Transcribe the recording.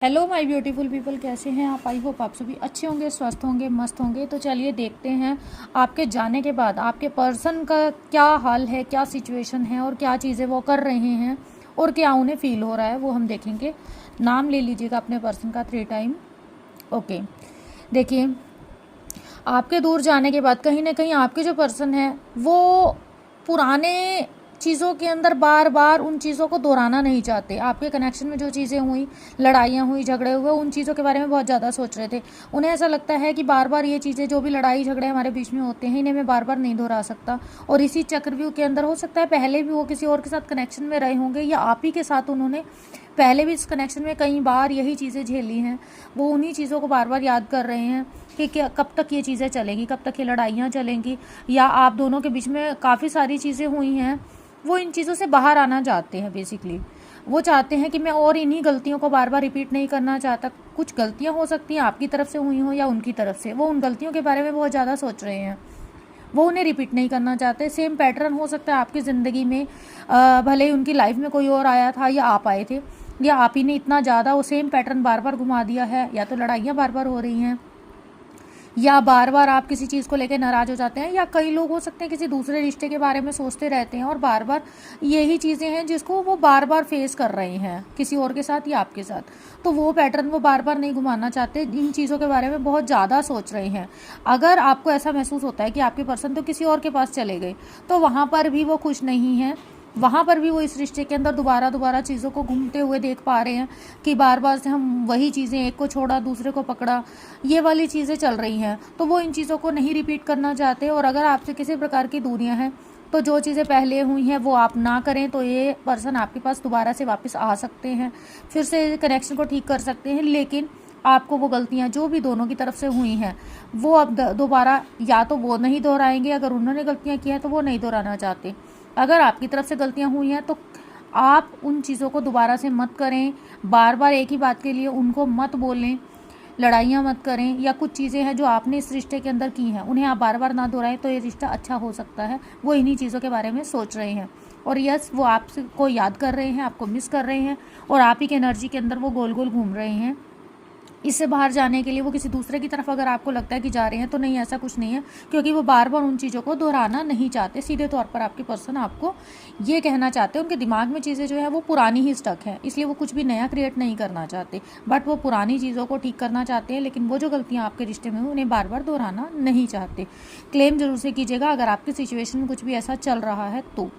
Hello my beautiful people, कैसे हैं आप? आई होप आप सभी अच्छे होंगे, स्वस्थ होंगे, मस्त होंगे। तो चलिए देखते हैं आपके जाने के बाद आपके पर्सन का क्या हाल है, क्या सिचुएशन है और क्या चीज़ें वो कर रहे हैं और क्या उन्हें फील हो रहा है, वो हम देखेंगे। नाम ले लीजिएगा अपने पर्सन का 3 टाइम। ओके, देखिए, आपके दूर जाने के बाद कहीं ना कहीं आपके जो पर्सन है वो पुराने चीज़ों के अंदर बार बार उन चीज़ों को दोहराना नहीं चाहते। आपके कनेक्शन में जो चीज़ें हुई, लड़ाइयाँ हुई, झगड़े हुए, उन चीज़ों के बारे में बहुत ज़्यादा सोच रहे थे। उन्हें ऐसा लगता है कि बार बार ये चीज़ें, जो भी लड़ाई झगड़े हमारे बीच में होते हैं, इन्हें मैं बार बार नहीं दोहरा सकता। और इसी चक्रव्यूह के अंदर हो सकता है पहले भी वो किसी और के साथ कनेक्शन में रहे होंगे, या आप ही के साथ उन्होंने पहले भी इस कनेक्शन में कई बार यही चीज़ें झेली हैं। वो उन्हीं चीज़ों को बार बार याद कर रहे हैं कि क्या, कब तक ये चीज़ें चलेंगी, कब तक ये लड़ाइयाँ चलेंगी, या आप दोनों के बीच में काफ़ी सारी चीज़ें हुई हैं। वो इन चीज़ों से बाहर आना चाहते हैं। बेसिकली वो चाहते हैं कि मैं और इन्हीं गलतियों को बार बार रिपीट नहीं करना चाहता। कुछ गलतियाँ हो सकती हैं आपकी तरफ से हुई हो या उनकी तरफ से, वो उन गलतियों के बारे में बहुत ज़्यादा सोच रहे हैं। वो उन्हें रिपीट नहीं करना चाहते। सेम पैटर्न हो सकता है आपकी ज़िंदगी में, भले ही उनकी लाइफ में कोई और आया था या आप आए थे, या आप ही ने इतना ज़्यादा वो सेम पैटर्न बार बार घुमा दिया है, या तो लड़ाइयाँ बार बार हो रही हैं, या बार बार आप किसी चीज़ को लेकर नाराज़ हो जाते हैं, या कई लोग हो सकते हैं किसी दूसरे रिश्ते के बारे में सोचते रहते हैं और बार बार यही चीज़ें हैं जिसको वो बार बार फेस कर रहे हैं किसी और के साथ या आपके साथ। तो वो पैटर्न वो बार बार नहीं घुमाना चाहते, इन चीज़ों के बारे में बहुत ज़्यादा सोच रहे हैं। अगर आपको ऐसा महसूस होता है कि आपके पर्सन तो किसी और के पास चले गए, तो वहाँ पर भी वो खुश नहीं है। वहाँ पर भी वो इस रिश्ते के अंदर दोबारा दोबारा चीज़ों को घूमते हुए देख पा रहे हैं कि बार बार से हम वही चीज़ें, एक को छोड़ा दूसरे को पकड़ा, ये वाली चीज़ें चल रही हैं। तो वो इन चीज़ों को नहीं रिपीट करना चाहते। और अगर आपसे किसी प्रकार की दूरियां हैं, तो जो चीज़ें पहले हुई हैं वो आप ना करें, तो ये पर्सन आपके पास दोबारा से वापस आ सकते हैं, फिर से कनेक्शन को ठीक कर सकते हैं। लेकिन आपको वो गलतियां जो भी दोनों की तरफ से हुई हैं वो अब दोबारा या तो वो नहीं दोहराएंगे। अगर उन्होंने गलतियां की हैं तो वो नहीं दोहराना चाहते। अगर आपकी तरफ से गलतियां हुई हैं तो आप उन चीज़ों को दोबारा से मत करें। बार बार एक ही बात के लिए उनको मत बोलें, लड़ाइयाँ मत करें। या कुछ चीज़ें हैं जो आपने इस रिश्ते के अंदर की हैं, उन्हें आप बार बार ना दोहराएं, तो ये रिश्ता अच्छा हो सकता है। वो इन्हीं चीज़ों के बारे में सोच रहे हैं। और यस, वो आपसे को याद कर रहे हैं, आपको मिस कर रहे हैं, और आप ही के एनर्जी के अंदर वो गोल गोल घूम रहे हैं। इससे बाहर जाने के लिए वो किसी दूसरे की तरफ अगर आपको लगता है कि जा रहे हैं, तो नहीं, ऐसा कुछ नहीं है, क्योंकि वो बार बार उन चीज़ों को दोहराना नहीं चाहते। सीधे तौर पर आपके पर्सन आपको ये कहना चाहते हैं, उनके दिमाग में चीज़ें जो है वो पुरानी ही स्टक हैं, इसलिए वो कुछ भी नया क्रिएट नहीं करना चाहते। बट वो पुरानी चीज़ों को ठीक करना चाहते हैं, लेकिन वो जो गलतियाँ आपके रिश्ते में हुई उन्हें बार बार दोहराना नहीं चाहते। क्लेम जरूर से कीजिएगा अगर आपकी सिचुएशन में कुछ भी ऐसा चल रहा है तो।